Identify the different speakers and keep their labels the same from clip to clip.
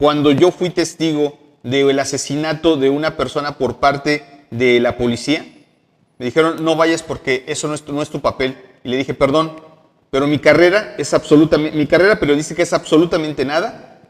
Speaker 1: cuando yo fui testigo del asesinato de una persona por parte de la policía. Me dijeron, no vayas porque eso no es tu papel. Y le dije, perdón, pero mi carrera periodística es absolutamente nada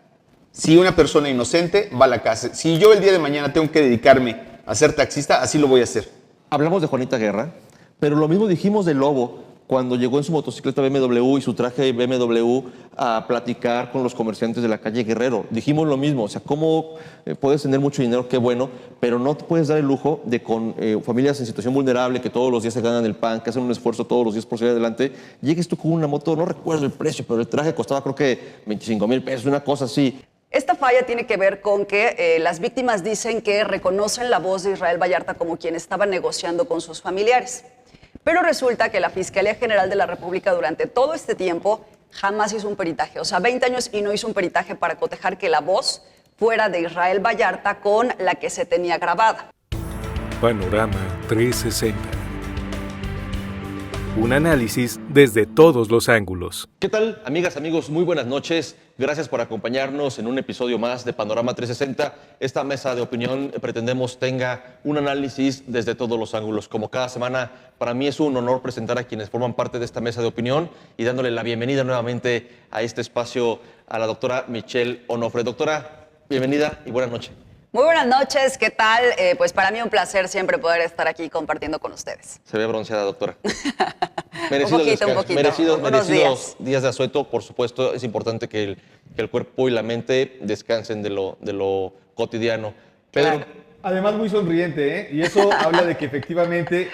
Speaker 1: si una persona inocente va a la cárcel. Si yo el día de mañana tengo que dedicarme a ser taxista, así lo voy a hacer.
Speaker 2: Hablamos de Juanita Guerra, pero lo mismo dijimos de Lobo cuando llegó en su motocicleta BMW y su traje BMW a platicar con los comerciantes de la calle Guerrero. Dijimos lo mismo, o sea, cómo puedes tener mucho dinero, qué bueno, pero no te puedes dar el lujo de con familias en situación vulnerable, que todos los días se ganan el pan, que hacen un esfuerzo todos los días por salir adelante, llegues tú con una moto, no recuerdo el precio, pero el traje costaba creo que 25,000 pesos, una cosa así.
Speaker 3: Esta falla tiene que ver con que las víctimas dicen que reconocen la voz de Israel Vallarta como quien estaba negociando con sus familiares. Pero resulta que la Fiscalía General de la República durante todo este tiempo jamás hizo un peritaje. O sea, 20 años y no hizo un peritaje para cotejar que la voz fuera de Israel Vallarta con la que se tenía grabada.
Speaker 4: Panorama 360. Un análisis desde todos los ángulos.
Speaker 2: ¿Qué tal, amigas, amigos? Muy buenas noches. Gracias por acompañarnos en un episodio más de Panorama 360. Esta mesa de opinión pretendemos tenga un análisis desde todos los ángulos. Como cada semana, para mí es un honor presentar a quienes forman parte de esta mesa de opinión y dándole la bienvenida nuevamente a este espacio a la doctora Michelle Onofre. Doctora, bienvenida y buenas noches.
Speaker 3: Muy buenas noches, ¿qué tal? Pues para mí un placer siempre poder estar aquí compartiendo con ustedes.
Speaker 2: Se ve bronceada, doctora.
Speaker 3: Un poquito.
Speaker 2: Merecidos días de asueto. Por supuesto, es importante que el cuerpo y la mente descansen de lo cotidiano. Pedro.
Speaker 3: Claro.
Speaker 5: Además, muy sonriente, ¿eh? Y eso habla de que efectivamente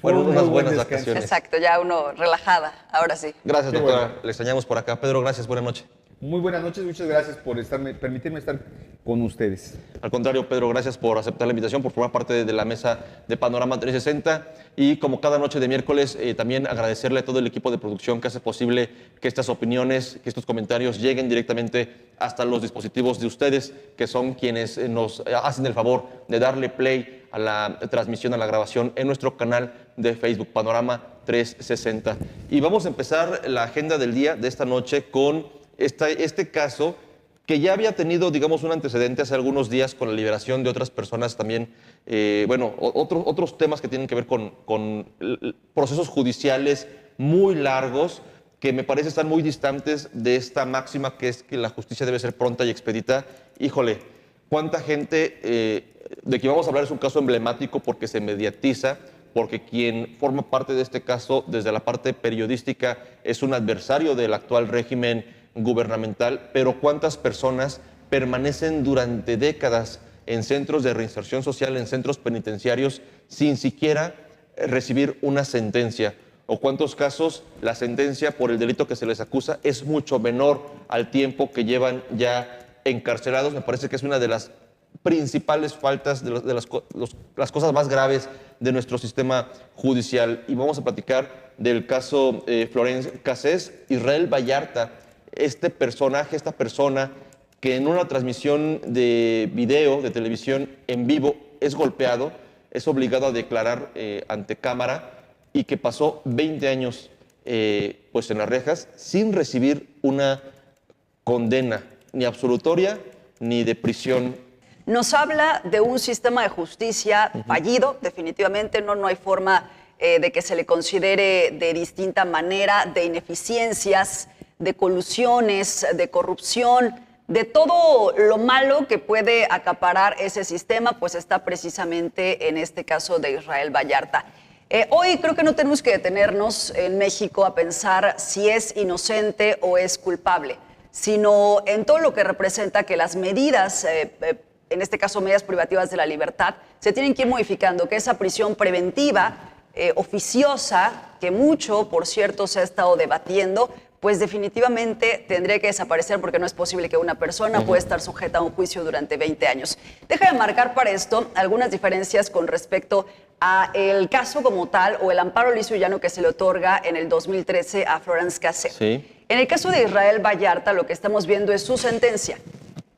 Speaker 2: fueron unas
Speaker 5: muy buen
Speaker 2: buenas
Speaker 5: descanso.
Speaker 2: vacaciones.
Speaker 3: Exacto, ya uno relajada, ahora sí.
Speaker 2: Gracias,
Speaker 5: Qué
Speaker 2: doctora.
Speaker 5: bueno.
Speaker 2: Le extrañamos por acá. Pedro, gracias. Buenas noches.
Speaker 5: Muy buenas noches, muchas gracias por permitirme estar con ustedes.
Speaker 2: Al contrario, Pedro, gracias por aceptar la invitación, por formar parte de la mesa de Panorama 360 y como cada noche de miércoles, también agradecerle a todo el equipo de producción que hace posible que estas opiniones, que estos comentarios lleguen directamente hasta los dispositivos de ustedes, que son quienes nos hacen el favor de darle play a la transmisión, a la grabación en nuestro canal de Facebook, Panorama 360. Y vamos a empezar la agenda del día de esta noche con este caso que ya había tenido, digamos, un antecedente hace algunos días con la liberación de otras personas también, otros temas que tienen que ver con procesos judiciales muy largos que me parece están muy distantes de esta máxima que es que la justicia debe ser pronta y expedita. Híjole, cuánta gente de quien vamos a hablar es un caso emblemático porque se mediatiza, porque quien forma parte de este caso desde la parte periodística es un adversario del actual régimen gubernamental, pero cuántas personas permanecen durante décadas en centros de reinserción social, en centros penitenciarios, sin siquiera recibir una sentencia, o cuántos casos la sentencia por el delito que se les acusa es mucho menor al tiempo que llevan ya encarcelados. Me parece que es una de las principales faltas, de las cosas más graves de nuestro sistema judicial. Y vamos a platicar del caso Florence Cassés. Israel Vallarta, esta persona que en una transmisión de video, de televisión en vivo, es golpeado, es obligado a declarar ante cámara y que pasó 20 años pues en las rejas sin recibir una condena, ni absolutoria ni de prisión.
Speaker 3: Nos habla de un sistema de justicia fallido, definitivamente no hay forma de que se le considere de distinta manera, de ineficiencias, de colusiones, de corrupción, de todo lo malo que puede acaparar ese sistema, pues está precisamente en este caso de Israel Vallarta. Hoy creo que no tenemos que detenernos en México a pensar si es inocente o es culpable, sino en todo lo que representa que las medidas, en este caso medidas privativas de la libertad, se tienen que ir modificando, que esa prisión preventiva, oficiosa, que mucho, por cierto, se ha estado debatiendo, pues definitivamente tendría que desaparecer porque no es posible que una persona pueda estar sujeta a un juicio durante 20 años. Deja de marcar para esto algunas diferencias con respecto a el caso como tal o el amparo liso y llano que se le otorga en el 2013 a Florence Cassés.
Speaker 2: Sí.
Speaker 3: En el caso de Israel Vallarta, lo que estamos viendo es su sentencia.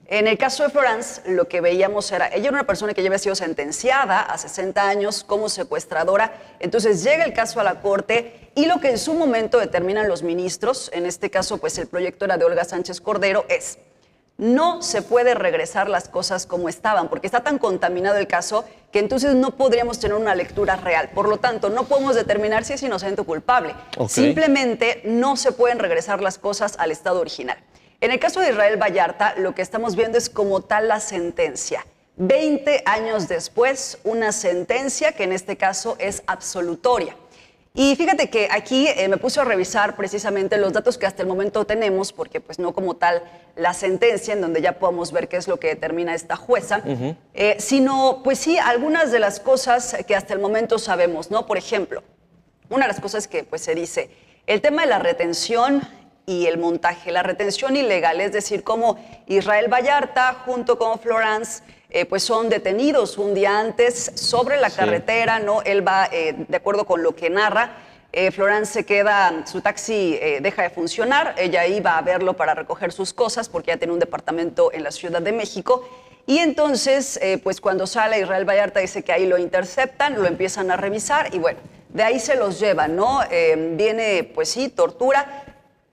Speaker 3: En el caso de Florence, lo que veíamos ella era una persona que ya había sido sentenciada a 60 años como secuestradora. Entonces llega el caso a la corte y lo que en su momento determinan los ministros, en este caso pues el proyecto era de Olga Sánchez Cordero, es: no se puede regresar las cosas como estaban, porque está tan contaminado el caso que entonces no podríamos tener una lectura real. Por lo tanto, no podemos determinar si es inocente o culpable.
Speaker 2: Ok.
Speaker 3: Simplemente no se pueden regresar las cosas al estado original. En el caso de Israel Vallarta, lo que estamos viendo es como tal la sentencia. 20 años después, una sentencia que en este caso es absolutoria. Y fíjate que aquí me puse a revisar precisamente los datos que hasta el momento tenemos, porque pues no como tal la sentencia, en donde ya podamos ver qué es lo que determina esta jueza, sino pues sí algunas de las cosas que hasta el momento sabemos, ¿no? Por ejemplo, una de las cosas que pues se dice, el tema de la retención y el montaje, la retención ilegal, es decir, como Israel Vallarta junto con Florence pues son detenidos un día antes sobre la carretera, ¿no? Él va, de acuerdo con lo que narra, Florence se queda, su taxi deja de funcionar, ella iba a verlo para recoger sus cosas porque ya tiene un departamento en la Ciudad de México, y entonces, pues cuando sale Israel Vallarta dice que ahí lo interceptan, lo empiezan a revisar y bueno, de ahí se los llevan, ¿no? Viene, pues sí, tortura,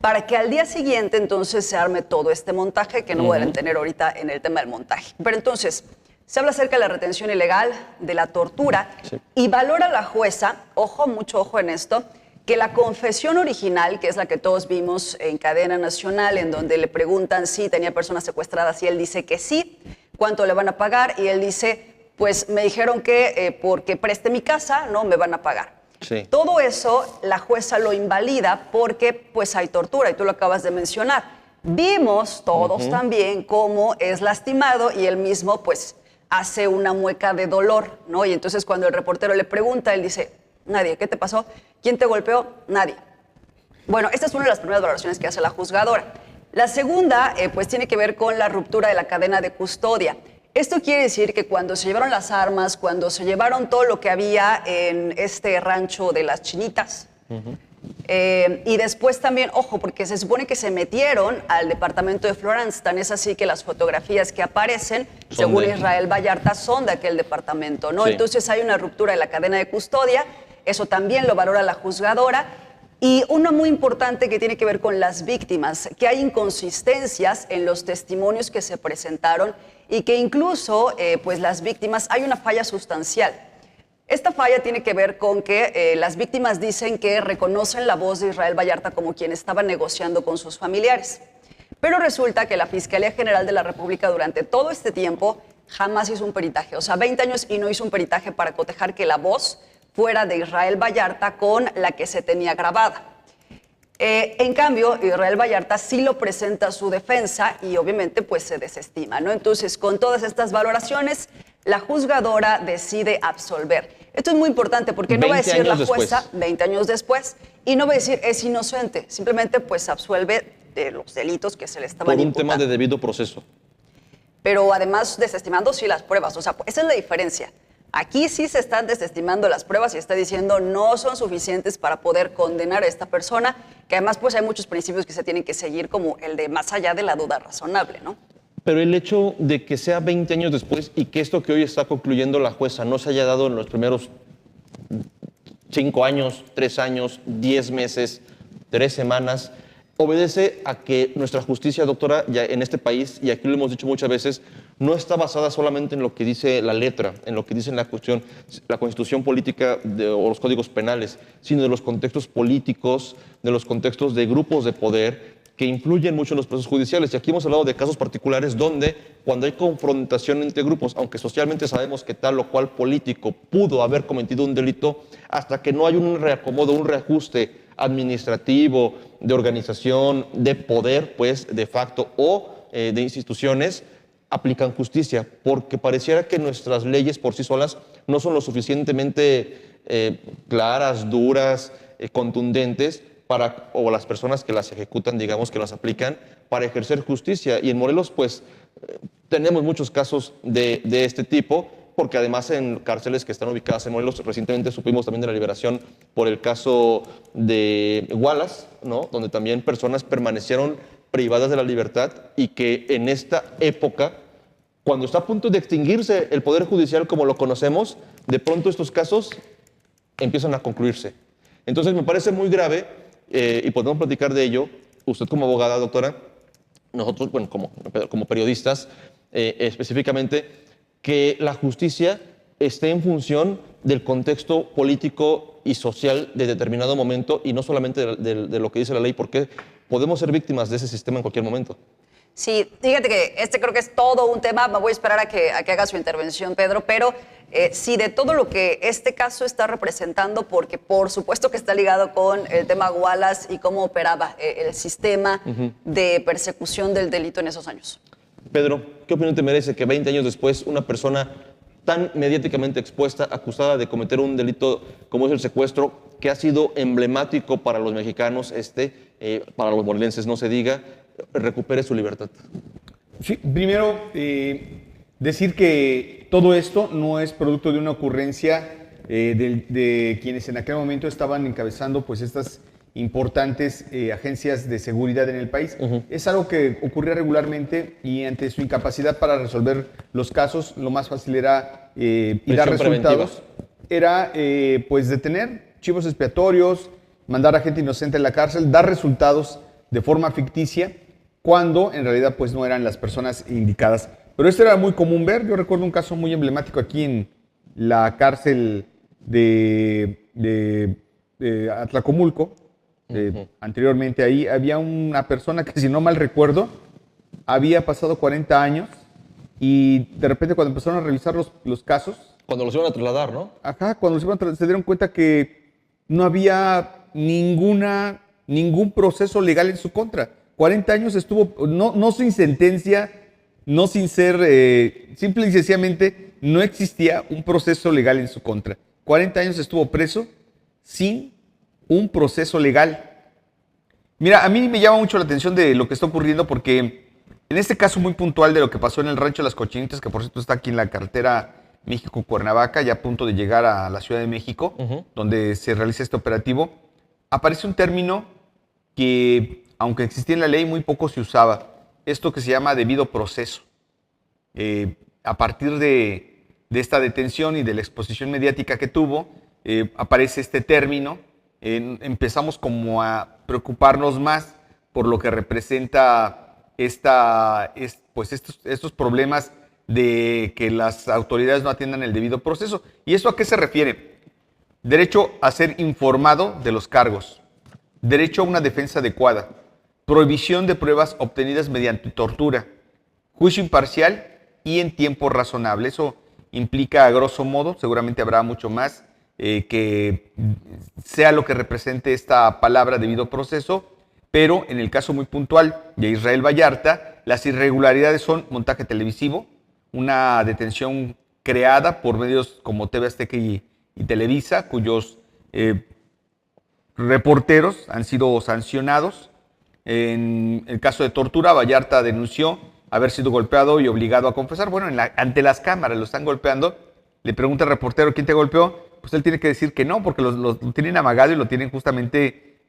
Speaker 3: para que al día siguiente entonces se arme todo este montaje que no voy a entender ahorita en el tema del montaje. Pero entonces, se habla acerca de la retención ilegal, de la tortura, y valora la jueza, ojo, mucho ojo en esto, que la confesión original, que es la que todos vimos en cadena nacional, en donde le preguntan si tenía personas secuestradas y él dice que sí, cuánto le van a pagar, y él dice, pues me dijeron que porque preste mi casa, no me van a pagar.
Speaker 2: Sí.
Speaker 3: Todo eso la jueza lo invalida porque pues hay tortura y tú lo acabas de mencionar. Vimos todos también cómo es lastimado y él mismo pues hace una mueca de dolor, ¿no? Y entonces cuando el reportero le pregunta, él dice, nadie, ¿qué te pasó? ¿Quién te golpeó? Nadie. Bueno, esta es una de las primeras valoraciones que hace la juzgadora. La segunda pues tiene que ver con la ruptura de la cadena de custodia. Esto quiere decir que cuando se llevaron las armas, cuando se llevaron todo lo que había en este rancho de las Chinitas, y después también, ojo, porque se supone que se metieron al departamento de Florence, tan es así que las fotografías que aparecen, según Israel Vallarta, son de aquel departamento, ¿no?
Speaker 2: Sí.
Speaker 3: Entonces hay una ruptura de la cadena de custodia, eso también lo valora la juzgadora. Y uno muy importante que tiene que ver con las víctimas, que hay inconsistencias en los testimonios que se presentaron y que incluso, pues las víctimas, hay una falla sustancial. Esta falla tiene que ver con que las víctimas dicen que reconocen la voz de Israel Vallarta como quien estaba negociando con sus familiares. Pero resulta que la Fiscalía General de la República durante todo este tiempo jamás hizo un peritaje. O sea, 20 años y no hizo un peritaje para cotejar que la voz fuera de Israel Vallarta con la que se tenía grabada. En cambio, Israel Vallarta sí lo presenta a su defensa y obviamente pues se desestima, ¿no? Entonces, con todas estas valoraciones, la juzgadora decide absolver. Esto es muy importante porque no va a decir la jueza 20 años después y no va a decir es inocente, simplemente pues absuelve de los delitos que se le estaban imputando.
Speaker 2: Por un tema de debido proceso.
Speaker 3: Pero además desestimando sí las pruebas, o sea, esa es la diferencia. Aquí sí se están desestimando las pruebas y está diciendo no son suficientes para poder condenar a esta persona, que además pues hay muchos principios que se tienen que seguir, como el de más allá de la duda razonable, ¿no?
Speaker 2: Pero el hecho de que sea 20 años después y que esto que hoy está concluyendo la jueza no se haya dado en los primeros 5 años, 3 años, 10 meses, 3 semanas, obedece a que nuestra justicia, doctora, ya en este país, y aquí lo hemos dicho muchas veces, no está basada solamente en lo que dice la letra, en lo que dice la constitución política o los códigos penales, sino de los contextos políticos, de los contextos de grupos de poder que influyen mucho en los procesos judiciales. Y aquí hemos hablado de casos particulares donde cuando hay confrontación entre grupos, aunque socialmente sabemos que tal o cual político pudo haber cometido un delito, hasta que no hay un reacomodo, un reajuste administrativo, de organización, de poder, pues, de facto, o de instituciones, aplican justicia, porque pareciera que nuestras leyes por sí solas no son lo suficientemente claras, duras, contundentes, o las personas que las ejecutan, digamos, que las aplican, para ejercer justicia. Y en Morelos, pues, tenemos muchos casos de este tipo, porque además en cárceles que están ubicadas en Morelos, recientemente supimos también de la liberación por el caso de Wallace, ¿no? Donde también personas permanecieron privadas de la libertad y que en esta época, cuando está a punto de extinguirse el Poder Judicial como lo conocemos, de pronto estos casos empiezan a concluirse. Entonces me parece muy grave, y podemos platicar de ello, usted como abogada, doctora, nosotros, bueno, como periodistas, específicamente, que la justicia esté en función del contexto político y social de determinado momento y no solamente de lo que dice la ley, porque podemos ser víctimas de ese sistema en cualquier momento.
Speaker 3: Sí, fíjate que este creo que es todo un tema. Me voy a esperar a que haga su intervención, Pedro, pero sí, de todo lo que este caso está representando, porque por supuesto que está ligado con el tema Wallace y cómo operaba el sistema de persecución del delito en esos años.
Speaker 2: Pedro, ¿qué opinión te merece que 20 años después una persona tan mediáticamente expuesta, acusada de cometer un delito como es el secuestro, que ha sido emblemático para los mexicanos, para los morelenses no se diga, recupere su libertad?
Speaker 1: Sí, primero, decir que todo esto no es producto de una ocurrencia de quienes en aquel momento estaban encabezando pues estas importantes agencias de seguridad en el país. Es algo que ocurría regularmente y ante su incapacidad para resolver los casos, lo más fácil era y dar resultados. Era pues detener chivos expiatorios, mandar a gente inocente a la cárcel, dar resultados de forma ficticia, cuando en realidad pues no eran las personas indicadas. Pero esto era muy común ver. Yo recuerdo un caso muy emblemático aquí en la cárcel de Atlacomulco. Anteriormente ahí había una persona que, si no mal recuerdo, había pasado 40 años y de repente cuando empezaron a revisar los casos...
Speaker 2: Cuando los iban a trasladar, ¿no?
Speaker 1: Ajá, cuando los iban a trasladar, se dieron cuenta que no había ningún proceso legal en su contra. 40 años estuvo, no sin sentencia, no sin ser, simple y sencillamente, no existía un proceso legal en su contra. 40 años estuvo preso sin un proceso legal. Mira, a mí me llama mucho la atención de lo que está ocurriendo porque en este caso muy puntual de lo que pasó en el Rancho de las Cochinitas, que por cierto está aquí en la carretera México-Cuernavaca, ya a punto de llegar a la Ciudad de México, donde se realiza este operativo, aparece un término que, aunque existía en la ley, muy poco se usaba. Esto que se llama debido proceso. A partir de esta detención y de la exposición mediática que tuvo, aparece este término. Empezamos como a preocuparnos más por lo que representa estos problemas de que las autoridades no atiendan el debido proceso. ¿Y eso a qué se refiere? Derecho a ser informado de los cargos, derecho a una defensa adecuada, prohibición de pruebas obtenidas mediante tortura, juicio imparcial y en tiempo razonable. Eso implica, a grosso modo, seguramente habrá mucho más, que sea lo que represente esta palabra debido proceso, pero en el caso muy puntual de Israel Vallarta, las irregularidades son montaje televisivo, una detención creada por medios como TV Azteca y Televisa, cuyos reporteros han sido sancionados. En el caso de tortura, Vallarta denunció haber sido golpeado y obligado a confesar. Bueno, ante las cámaras lo están golpeando. Le pregunta al reportero quién te golpeó. Pues él tiene que decir que no, porque lo tienen amagado y lo tienen justamente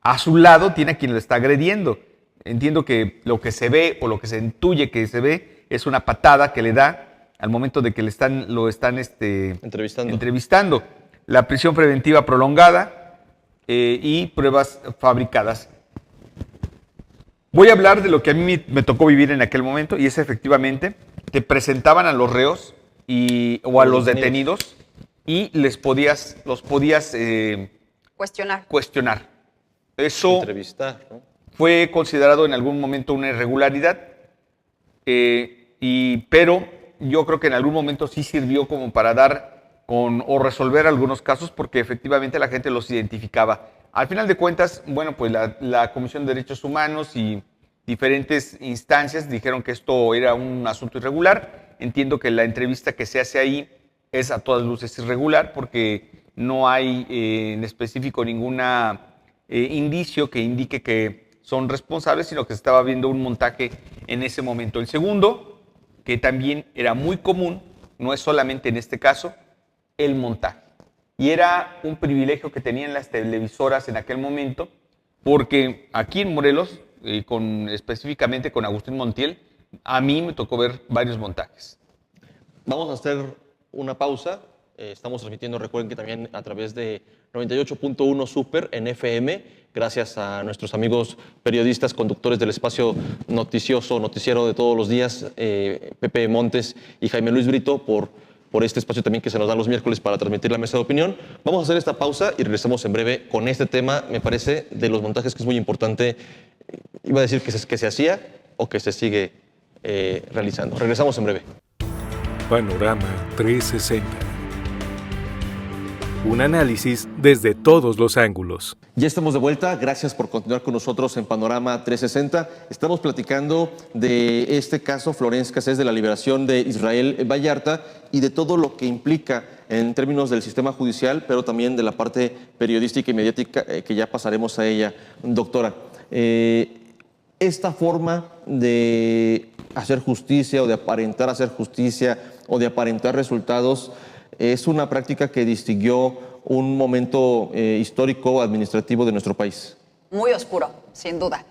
Speaker 1: a su lado, tiene a quien lo está agrediendo. Entiendo que lo que se ve o lo que se intuye que se ve es una patada que le da al momento de que lo están entrevistando. La prisión preventiva prolongada y pruebas fabricadas. Voy a hablar de lo que a mí me tocó vivir en aquel momento, y es efectivamente, te presentaban a los reos o a los detenidos y los podías cuestionar. Eso
Speaker 2: entrevistar, ¿no?
Speaker 1: Fue considerado en algún momento una irregularidad, pero yo creo que en algún momento sí sirvió como para dar o resolver algunos casos, porque efectivamente la gente los identificaba. Al final de cuentas, bueno, pues la Comisión de Derechos Humanos y diferentes instancias dijeron que esto era un asunto irregular. Entiendo que la entrevista que se hace ahí es a todas luces irregular, porque no hay en específico ningún indicio que indique que son responsables, sino que se estaba viendo un montaje en ese momento. El segundo, que también era muy común, no es solamente en este caso, el montaje. Y era un privilegio que tenían las televisoras en aquel momento, porque aquí en Morelos, específicamente con Agustín Montiel, a mí me tocó ver varios montajes.
Speaker 2: Vamos a hacer una pausa. Estamos transmitiendo, recuerden que también a través de 98.1 Super en FM, gracias a nuestros amigos periodistas, conductores del espacio noticioso, noticiero de todos los días, Pepe Montes y Jaime Luis Brito, por este espacio también que se nos da los miércoles para transmitir la mesa de opinión. Vamos a hacer esta pausa y regresamos en breve con este tema, me parece, de los montajes que es muy importante. Iba a decir que se hacía o que se sigue realizando. Regresamos en breve.
Speaker 4: Panorama 360. Un análisis desde todos los ángulos.
Speaker 2: Ya estamos de vuelta, gracias por continuar con nosotros en Panorama 360. Estamos platicando de este caso Florence Cassés, de la liberación de Israel Vallarta y de todo lo que implica en términos del sistema judicial, pero también de la parte periodística y mediática, que ya pasaremos a ella. Doctora, esta forma de hacer justicia o de aparentar hacer justicia o de aparentar resultados es una práctica que distinguió un momento histórico administrativo de nuestro país.
Speaker 3: Muy oscuro, sin duda.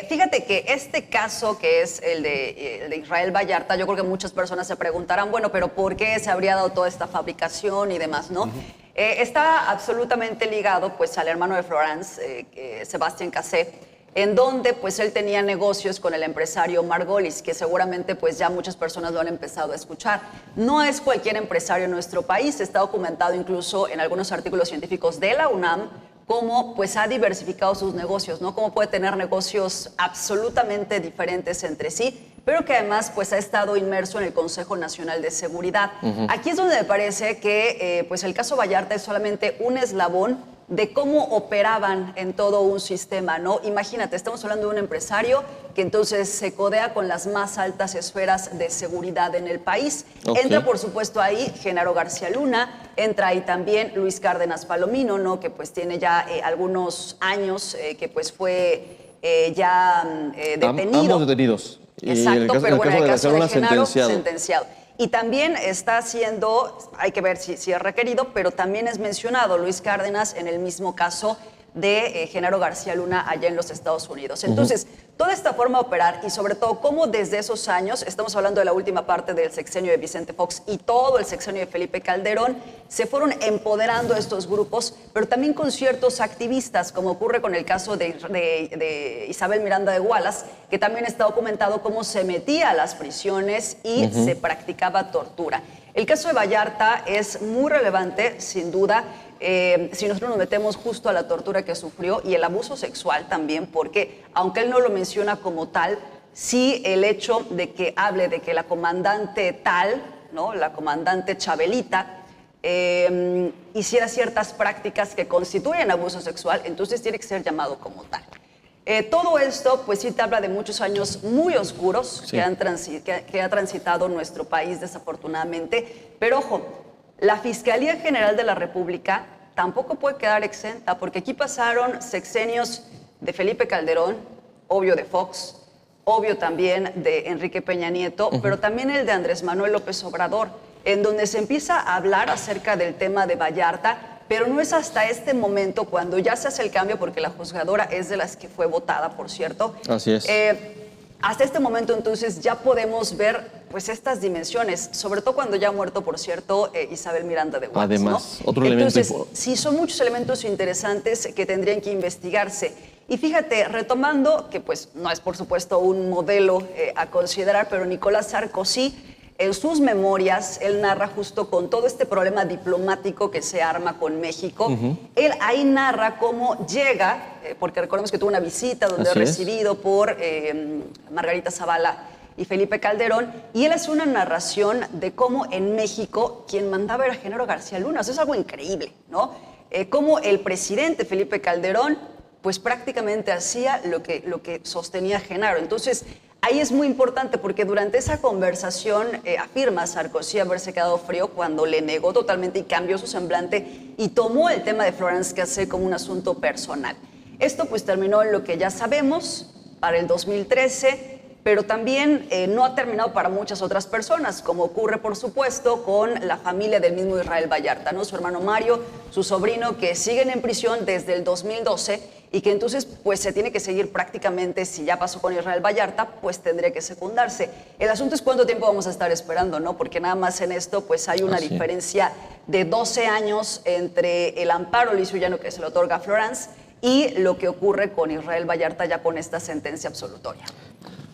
Speaker 3: Fíjate que este caso, que es el de Israel Vallarta, yo creo que muchas personas se preguntarán, bueno, pero ¿por qué se habría dado toda esta fabricación y demás, no? Está absolutamente ligado, pues, al hermano de Florence, Sebastián Cassés, en donde pues él tenía negocios con el empresario Margolis, que seguramente pues ya muchas personas lo han empezado a escuchar. No es cualquier empresario en nuestro país, está documentado incluso en algunos artículos científicos de la UNAM, cómo pues ha diversificado sus negocios, ¿no? Cómo puede tener negocios absolutamente diferentes entre sí, pero que además pues ha estado inmerso en el Consejo Nacional de Seguridad. Aquí es donde me parece que pues el caso Vallarta es solamente un eslabón de cómo operaban en todo un sistema, ¿no? Imagínate, estamos hablando de un empresario que entonces se codea con las más altas esferas de seguridad en el país. Entra, por supuesto, ahí Genaro García Luna, entra ahí también Luis Cárdenas Palomino, ¿no? Que pues tiene ya algunos años que pues fue ya detenido.
Speaker 2: Ambos detenidos.
Speaker 3: Exacto, pero bueno, en el caso de Genaro,
Speaker 2: sentenciado.
Speaker 3: sentenciado. Y también está siendo, hay que ver si es requerido, pero también es mencionado Luis Cárdenas en el mismo caso de Genaro García Luna allá en los Estados Unidos. Entonces, toda esta forma de operar y sobre todo cómo desde esos años, estamos hablando de la última parte del sexenio de Vicente Fox y todo el sexenio de Felipe Calderón, se fueron empoderando estos grupos, pero también con ciertos activistas, como ocurre con el caso de Isabel Miranda de Wallace, que también está documentado cómo se metía a las prisiones y se practicaba tortura. El caso de Vallarta es muy relevante, sin duda, si nosotros nos metemos justo a la tortura que sufrió y el abuso sexual también, porque aunque él no lo menciona como tal, sí el hecho de que hable de que la comandante tal, ¿no? La comandante Chabelita, hiciera ciertas prácticas que constituyen abuso sexual, entonces tiene que ser llamado como tal. Todo esto, pues sí te habla de muchos años muy oscuros que ha transitado nuestro país, desafortunadamente. Pero ojo, la Fiscalía General de la República tampoco puede quedar exenta, porque aquí pasaron sexenios de Felipe Calderón, obvio de Fox, obvio también de Enrique Peña Nieto, pero también el de Andrés Manuel López Obrador, en donde se empieza a hablar acerca del tema de Vallarta, pero no es hasta este momento cuando ya se hace el cambio, porque la juzgadora es de las que fue votada, por cierto.
Speaker 2: Así es.
Speaker 3: Hasta este momento, entonces, ya podemos ver pues estas dimensiones, sobre todo cuando ya ha muerto, por cierto, Isabel Miranda de Wallace.
Speaker 2: Además,
Speaker 3: ¿no?
Speaker 2: otro elemento.
Speaker 3: Entonces, sí, son muchos elementos interesantes que tendrían que investigarse. Y fíjate, retomando, que pues no es por supuesto un modelo a considerar, pero Nicolás Sarkozy, en sus memorias, él narra justo con todo este problema diplomático que se arma con México. Él ahí narra cómo llega, porque recordemos que tuvo una visita donde es recibido por Margarita Zavala y Felipe Calderón, y él hace una narración de cómo en México quien mandaba era Genaro García Luna. Eso es algo increíble, ¿no? Cómo el presidente Felipe Calderón pues prácticamente hacía lo que sostenía Genaro. Entonces, ahí es muy importante porque durante esa conversación afirma Sarkozy haberse quedado frío cuando le negó totalmente y cambió su semblante y tomó el tema de Florence Cassés como un asunto personal. Esto pues terminó en lo que ya sabemos para el 2013, pero también no ha terminado para muchas otras personas, como ocurre por supuesto con la familia del mismo Israel Vallarta, ¿no? Su hermano Mario, su sobrino, que siguen en prisión desde el 2012 y que entonces pues se tiene que seguir prácticamente, si ya pasó con Israel Vallarta, pues tendría que secundarse. El asunto es cuánto tiempo vamos a estar esperando, ¿no? Porque nada más en esto pues hay una diferencia de 12 años entre el amparo lisuyano que se le otorga a Florence y lo que ocurre con Israel Vallarta ya con esta sentencia absolutoria.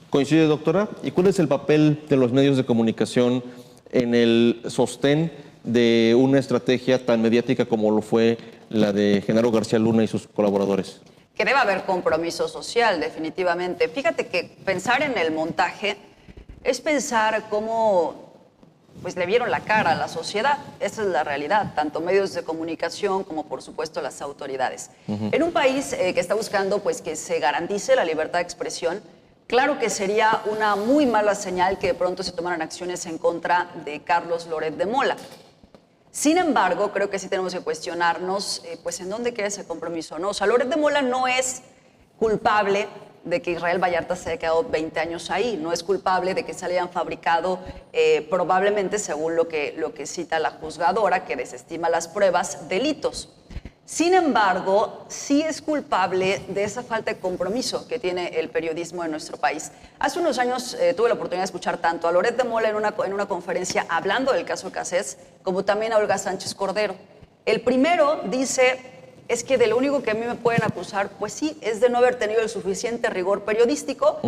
Speaker 2: ¿Coincide, doctora? ¿Y cuál es el papel de los medios de comunicación en el sostén de una estrategia tan mediática como lo fue la de Genaro García Luna y sus colaboradores?
Speaker 3: Que debe haber compromiso social, definitivamente. Fíjate que pensar en el montaje es pensar cómo pues, le vieron la cara a la sociedad. Esa es la realidad, tanto medios de comunicación como, por supuesto, las autoridades. En un país que está buscando pues, que se garantice la libertad de expresión, claro que sería una muy mala señal que de pronto se tomaran acciones en contra de Carlos Loret de Mola. Sin embargo, creo que sí tenemos que cuestionarnos, pues, ¿en dónde queda ese compromiso? ¿No? O sea, Loret de Mola no es culpable de que Israel Vallarta se haya quedado 20 años ahí, no es culpable de que se le hayan fabricado, probablemente, según lo que cita la juzgadora, que desestima las pruebas, delitos. Sin embargo, sí es culpable de esa falta de compromiso que tiene el periodismo en nuestro país. Hace unos años tuve la oportunidad de escuchar tanto a Loret de Mola en una conferencia hablando del caso Cassés, como también a Olga Sánchez Cordero. El primero dice, es que de lo único que a mí me pueden acusar, pues sí, es de no haber tenido el suficiente rigor periodístico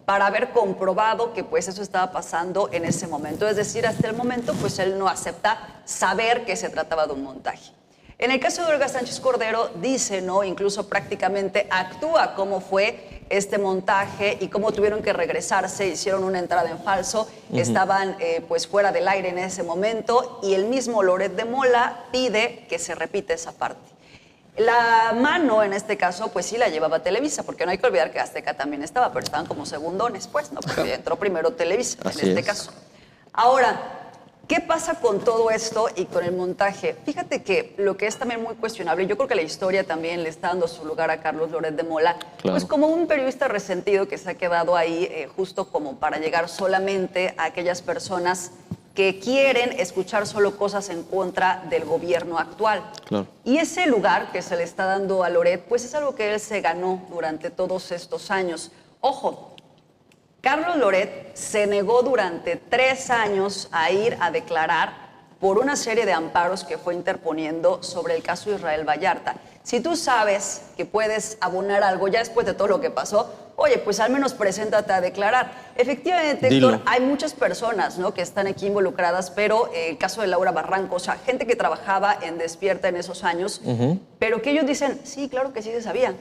Speaker 3: para haber comprobado que pues eso estaba pasando en ese momento. Es decir, hasta el momento, pues él no acepta saber que se trataba de un montaje. En el caso de Olga Sánchez Cordero, dice, ¿no? Incluso prácticamente actúa cómo fue este montaje y cómo tuvieron que regresarse, hicieron una entrada en falso, estaban pues fuera del aire en ese momento y el mismo Loret de Mola pide que se repita esa parte. La mano, en este caso, pues sí la llevaba Televisa, porque no hay que olvidar que Azteca también estaba, pero estaban como segundones, pues, ¿no? Porque entró primero Televisa, en este caso. Ahora, ¿qué pasa con todo esto y con el montaje? Fíjate que lo que es también muy cuestionable, yo creo que la historia también le está dando su lugar a Carlos Loret de Mola, pues como un periodista resentido que se ha quedado ahí justo como para llegar solamente a aquellas personas que quieren escuchar solo cosas en contra del gobierno actual. Y ese lugar que se le está dando a Loret, pues es algo que él se ganó durante todos estos años. Ojo, Carlos Loret se negó durante 3 años a ir a declarar por una serie de amparos que fue interponiendo sobre el caso Israel Vallarta. Si tú sabes que puedes abonar algo ya después de todo lo que pasó, oye, pues al menos preséntate a declarar. Efectivamente, Héctor, hay muchas personas, ¿no?, que están aquí involucradas, pero el caso de Laura Barranco, o sea, gente que trabajaba en Despierta en esos años, pero que ellos dicen, sí, claro que sí se sabía.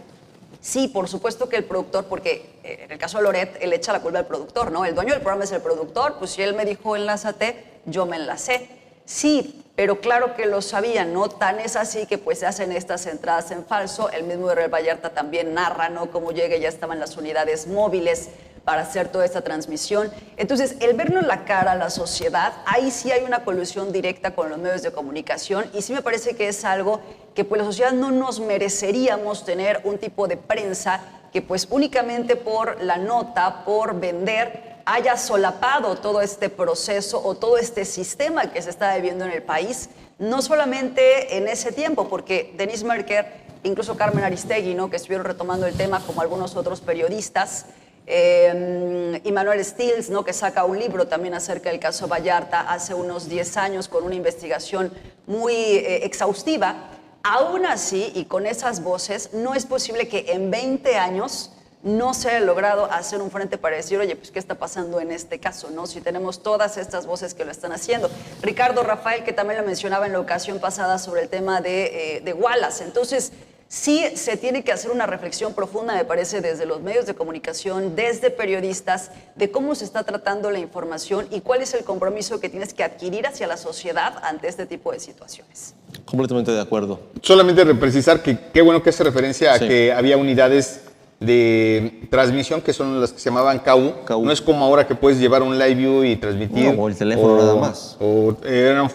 Speaker 3: Sí, por supuesto que el productor, porque en el caso de Loret, él echa la culpa al productor, ¿no? El dueño del programa es el productor, pues si él me dijo enlázate, yo me enlacé. Sí, pero claro que lo sabían, ¿no? Tan es así que pues se hacen estas entradas en falso. El mismo Israel Vallarta también narra, ¿no?, cómo llega y ya estaban las unidades móviles para hacer toda esta transmisión. Entonces, el vernos la cara a la sociedad, ahí sí hay una colusión directa con los medios de comunicación y sí me parece que es algo que pues la sociedad no nos mereceríamos tener un tipo de prensa que pues únicamente por la nota, por vender, haya solapado todo este proceso o todo este sistema que se está viviendo en el país, no solamente en ese tiempo, porque Denise Merker, incluso Carmen Aristegui, ¿no?, que estuvieron retomando el tema como algunos otros periodistas, y Manuel Stills, ¿no?, que saca un libro también acerca del caso Vallarta hace unos 10 años con una investigación muy exhaustiva. Aún así, y con esas voces, no es posible que en 20 años no se haya logrado hacer un frente para decir, oye, pues, ¿qué está pasando en este caso, no? Si tenemos todas estas voces que lo están haciendo. Ricardo Rafael, que también lo mencionaba en la ocasión pasada sobre el tema de Wallace. Entonces, sí se tiene que hacer una reflexión profunda, me parece, desde los medios de comunicación, desde periodistas, de cómo se está tratando la información y cuál es el compromiso que tienes que adquirir hacia la sociedad ante este tipo de situaciones.
Speaker 2: Completamente de acuerdo.
Speaker 1: Solamente precisar que qué bueno que hace referencia a que había unidades de transmisión que son las que se llamaban KU. No es como ahora que puedes llevar un live view y transmitir.
Speaker 2: No, o el teléfono nada más.
Speaker 1: O eran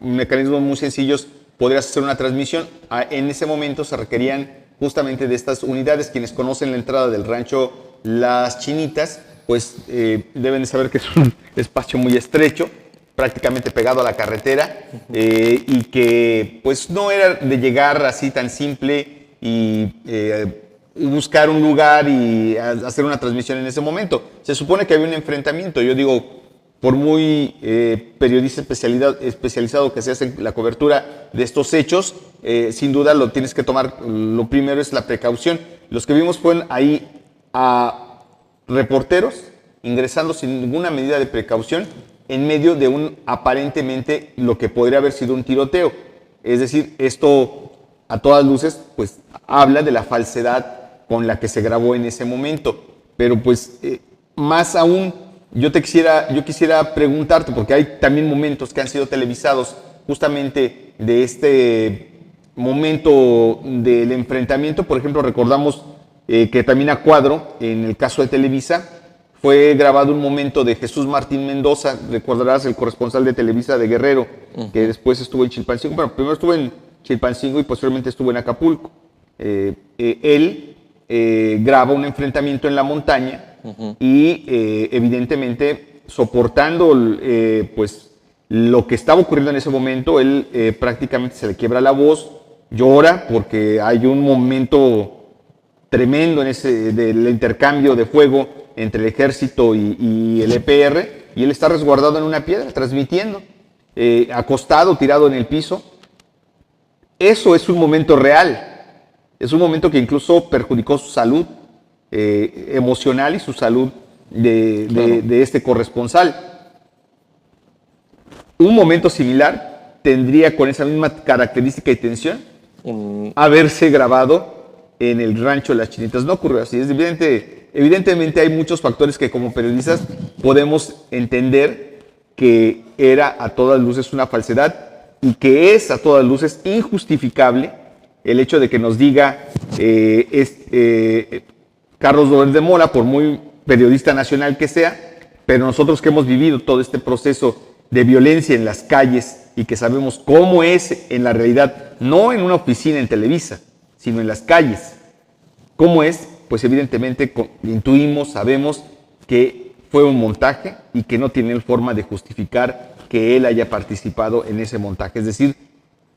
Speaker 1: mecanismos muy sencillos, podrías hacer una transmisión. En ese momento se requerían justamente de estas unidades. Quienes conocen la entrada del rancho Las Chinitas, pues deben de saber que es un espacio muy estrecho, prácticamente pegado a la carretera, y que pues no era de llegar así tan simple y buscar un lugar y hacer una transmisión en ese momento. Se supone que había un enfrentamiento. Yo digo, por muy periodista especializado que seas en la cobertura de estos hechos, sin duda lo tienes que tomar. Lo primero es la precaución. Los que vimos fueron ahí a reporteros ingresando sin ninguna medida de precaución en medio de un aparentemente lo que podría haber sido un tiroteo. Es decir, esto a todas luces pues habla de la falsedad con la que se grabó en ese momento. Pero pues más aún, yo quisiera preguntarte, porque hay también momentos que han sido televisados justamente de este momento del enfrentamiento. Por ejemplo, recordamos que también a cuadro, en el caso de Televisa, fue grabado un momento de Jesús Martín Mendoza, recordarás, el corresponsal de Televisa de Guerrero, que después estuvo en Chilpancingo. Bueno, primero estuvo en Chilpancingo y posteriormente estuvo en Acapulco. Él graba un enfrentamiento en la montaña y evidentemente soportando pues lo que estaba ocurriendo en ese momento, él prácticamente se le quiebra la voz, llora porque hay un momento tremendo en del intercambio de fuego entre el ejército y el EPR, y él está resguardado en una piedra transmitiendo, acostado, tirado en el piso. Eso es un momento real. Es un momento que incluso perjudicó su salud emocional y su salud de este corresponsal. Un momento similar tendría, con esa misma característica y tensión, haberse grabado en el rancho de las Chinitas. No ocurrió así. Evidentemente hay muchos factores que como periodistas podemos entender que era a todas luces una falsedad y que es a todas luces injustificable el hecho de que nos diga Carlos Loret de Mola, por muy periodista nacional que sea, pero nosotros que hemos vivido todo este proceso de violencia en las calles y que sabemos cómo es en la realidad, no en una oficina en Televisa, sino en las calles, cómo es, pues evidentemente intuimos, sabemos que fue un montaje y que no tiene forma de justificar que él haya participado en ese montaje. Es decir,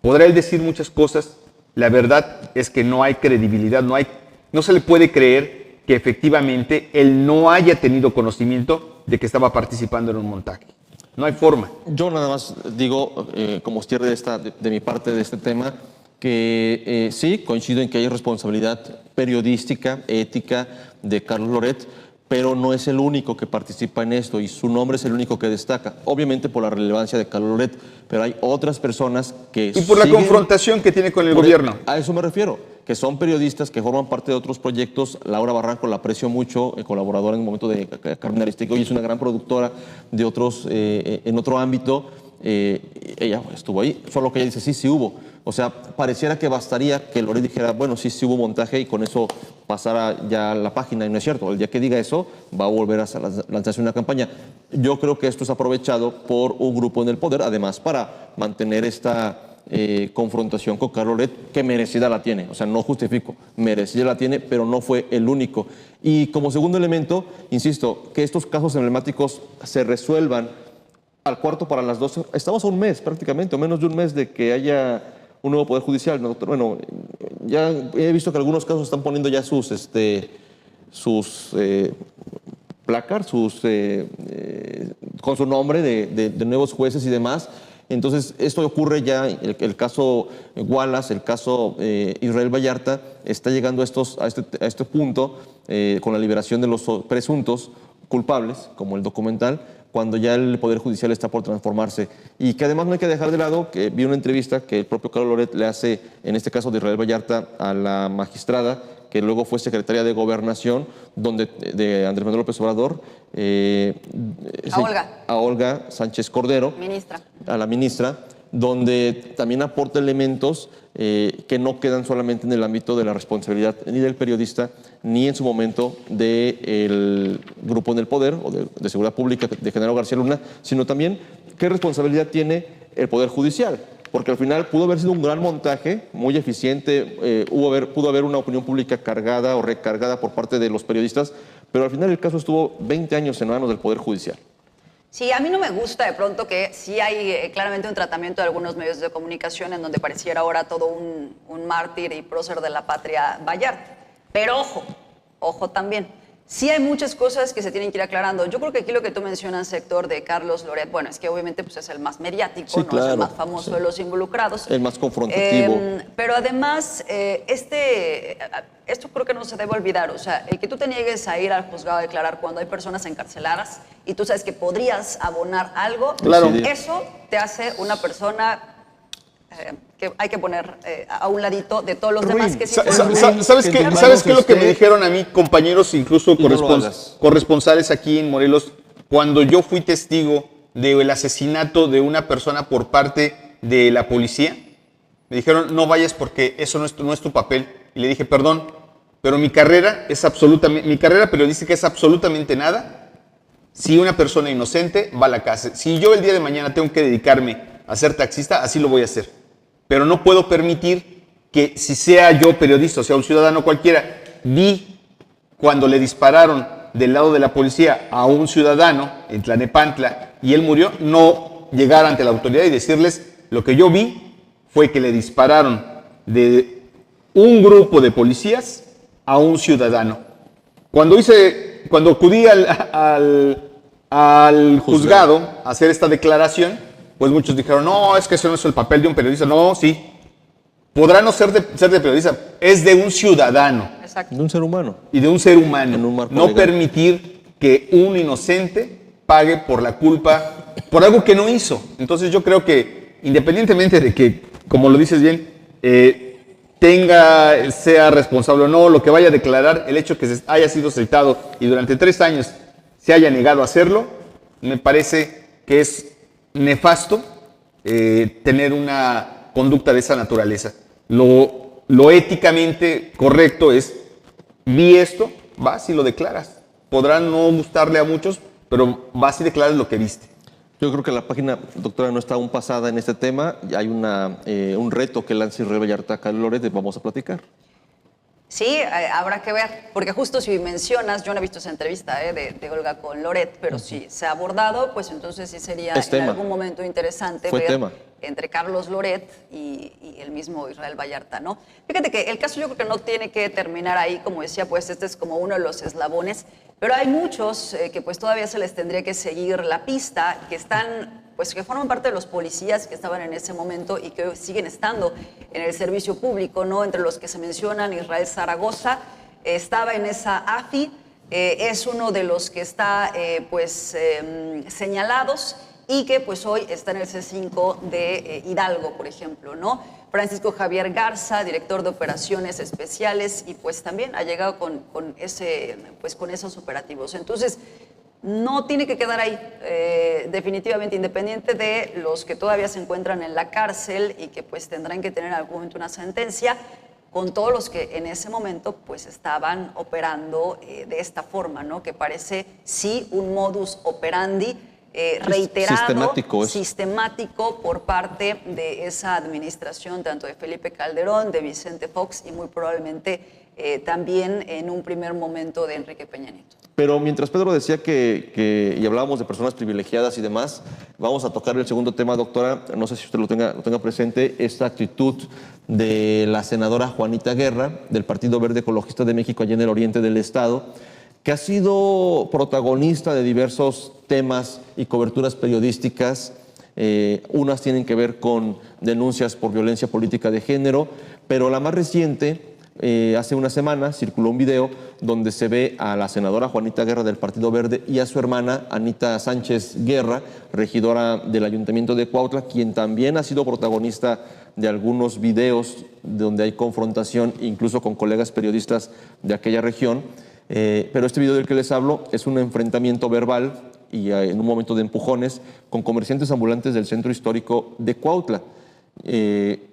Speaker 1: podrá él decir muchas cosas. La verdad es que no hay credibilidad, no se le puede creer que efectivamente él no haya tenido conocimiento de que estaba participando en un montaje. No hay forma.
Speaker 2: Yo nada más digo, como cierre de mi parte de este tema, que sí, coincido en que hay responsabilidad periodística, ética de Carlos Loret, pero no es el único que participa en esto y su nombre es el único que destaca, obviamente por la relevancia de Carlos Loret, pero hay otras personas que
Speaker 1: y por la confrontación que tiene con el gobierno.
Speaker 2: A eso me refiero, que son periodistas que forman parte de otros proyectos. Laura Barranco la aprecio mucho, colaboradora en el momento de Carmen Aristegui, hoy es una gran productora de otros, en otro ámbito. Ella estuvo ahí, solo que ella dice sí hubo. O sea, pareciera que bastaría que Loret dijera, bueno, sí hubo montaje y con eso pasara ya la página, y no es cierto. El día que diga eso, va a volver a lanzarse una campaña. Yo creo que esto es aprovechado por un grupo en el poder, además, para mantener esta confrontación con Carlos Loret, que merecida la tiene. O sea, no justifico, merecida la tiene, pero no fue el único. Y como segundo elemento, insisto, que estos casos emblemáticos se resuelvan al cuarto para las 12. Estamos a un mes prácticamente, o menos de un mes de que haya un nuevo Poder Judicial. Bueno, ya he visto que algunos casos están poniendo ya sus placar, con su nombre de nuevos jueces y demás. Entonces, esto ocurre ya, el caso Wallace, el caso Israel Vallarta, está llegando a este punto con la liberación de los presuntos culpables, como el documental, cuando ya el Poder Judicial está por transformarse. Y que además no hay que dejar de lado que vi una entrevista que el propio Carlos Loret le hace, en este caso de Israel Vallarta, a la magistrada, que luego fue secretaria de Gobernación, de Andrés Manuel López Obrador. A Olga Sánchez Cordero.
Speaker 3: Ministra.
Speaker 2: A la ministra, donde también aporta elementos que no quedan solamente en el ámbito de la responsabilidad ni del periodista, ni en su momento del grupo en el poder o de seguridad pública de Genaro García Luna, sino también qué responsabilidad tiene el Poder Judicial. Porque al final pudo haber sido un gran montaje, muy eficiente, pudo haber una opinión pública cargada o recargada por parte de los periodistas, pero al final el caso estuvo 20 años en manos del Poder Judicial.
Speaker 3: Sí, a mí no me gusta de pronto que sí hay claramente un tratamiento de algunos medios de comunicación en donde pareciera ahora todo un mártir y prócer de la patria Vallarta. Pero ojo también. Sí hay muchas cosas que se tienen que ir aclarando. Yo creo que aquí lo que tú mencionas, Héctor, de Carlos Loret, bueno, es que obviamente pues, es el más mediático,
Speaker 2: Sí,
Speaker 3: ¿no?
Speaker 2: claro,
Speaker 3: Es el más famoso de los involucrados.
Speaker 2: El más confrontativo.
Speaker 3: Pero además, esto creo que no se debe olvidar. O sea, el que tú te niegues a ir al juzgado a declarar cuando hay personas encarceladas y tú sabes que podrías abonar algo,
Speaker 1: Claro.
Speaker 3: eso te hace una persona que hay que poner a un ladito de todos los demás que sí fueron.
Speaker 1: ¿Sabes
Speaker 2: Que
Speaker 1: qué?
Speaker 2: en tus
Speaker 1: ¿Sabes qué es lo
Speaker 2: manos
Speaker 1: que me
Speaker 2: esté
Speaker 1: dijeron a mí, compañeros, incluso
Speaker 2: y no lo hagas?
Speaker 1: corresponsales aquí en Morelos, cuando yo fui testigo del asesinato de una persona por parte de la policía? Me dijeron, no vayas porque eso no es tu papel. Y le dije, perdón, pero mi carrera periodística es absolutamente nada si una persona inocente va a la cárcel. Si yo el día de mañana tengo que dedicarme a ser taxista, así lo voy a hacer. Pero no puedo permitir que, si sea yo periodista, o sea un ciudadano cualquiera, vi cuando le dispararon del lado de la policía a un ciudadano en Tlanepantla y él murió, no llegar ante la autoridad y decirles, lo que yo vi fue que le dispararon de un grupo de policías a un ciudadano. Cuando acudí al juzgado a hacer esta declaración, pues muchos dijeron, no, es que eso no es el papel de un periodista. No, sí. Podrá no ser de periodista, es de un ciudadano
Speaker 3: Exacto.
Speaker 2: De un ser humano.
Speaker 1: y de un ser humano.
Speaker 2: En un marco
Speaker 1: No
Speaker 2: legal.
Speaker 1: permitir que un inocente pague por la culpa, por algo que no hizo. Entonces yo creo que, independientemente de que, como lo dices bien, sea responsable o no, lo que vaya a declarar, el hecho que haya sido citado y durante 3 años se haya negado a hacerlo, me parece que es nefasto tener una conducta de esa naturaleza. Lo éticamente correcto es, vi esto, vas y lo declaras. Podrá no gustarle a muchos, pero vas y declaras lo que viste.
Speaker 2: Yo creo que la página, doctora, no está aún pasada en este tema. Y hay un reto que lanza Israel Vallarta a Carlos Loret, vamos a platicar.
Speaker 3: Sí, habrá que ver, porque justo si mencionas, yo no he visto esa entrevista de Olga con Loret, pero si se ha abordado, pues entonces sí sería
Speaker 2: Es
Speaker 3: en
Speaker 2: tema.
Speaker 3: algún momento interesante
Speaker 2: Fue
Speaker 3: ver
Speaker 2: tema.
Speaker 3: entre Carlos Loret y el mismo Israel Vallarta, ¿no? Fíjate que el caso yo creo que no tiene que terminar ahí, como decía, pues este es como uno de los eslabones, pero hay muchos que pues todavía se les tendría que seguir la pista, que están, pues que forman parte de los policías que estaban en ese momento y que siguen estando en el servicio público, ¿no? Entre los que se mencionan, Israel Zaragoza estaba en esa AFI, es uno de los que está señalados y que pues hoy está en el C5 de Hidalgo, por ejemplo, ¿no? Francisco Javier Garza, director de operaciones especiales, y pues también ha llegado con esos operativos. Entonces, no tiene que quedar ahí, definitivamente, independiente de los que todavía se encuentran en la cárcel y que pues tendrán que tener en algún momento una sentencia, con todos los que en ese momento pues estaban operando de esta forma, ¿no? Que parece sí un modus operandi reiterado, sistemático por parte de esa administración, tanto de Felipe Calderón, de Vicente Fox y muy probablemente también en un primer momento de Enrique Peña Nieto.
Speaker 2: Pero mientras Pedro decía y hablábamos de personas privilegiadas y demás, vamos a tocar el segundo tema, doctora. No sé si usted lo tenga presente, esta actitud de la senadora Juanita Guerra, del Partido Verde Ecologista de México, allá en el oriente del estado, que ha sido protagonista de diversos temas y coberturas periodísticas. Unas tienen que ver con denuncias por violencia política de género, pero la más reciente, hace una semana, circuló un video donde se ve a la senadora Juanita Guerra del Partido Verde y a su hermana Anita Sánchez Guerra, regidora del Ayuntamiento de Cuautla, quien también ha sido protagonista de algunos videos donde hay confrontación, incluso con colegas periodistas de aquella región. Pero este video del que les hablo es un enfrentamiento verbal y en un momento de empujones con comerciantes ambulantes del centro histórico de Cuautla.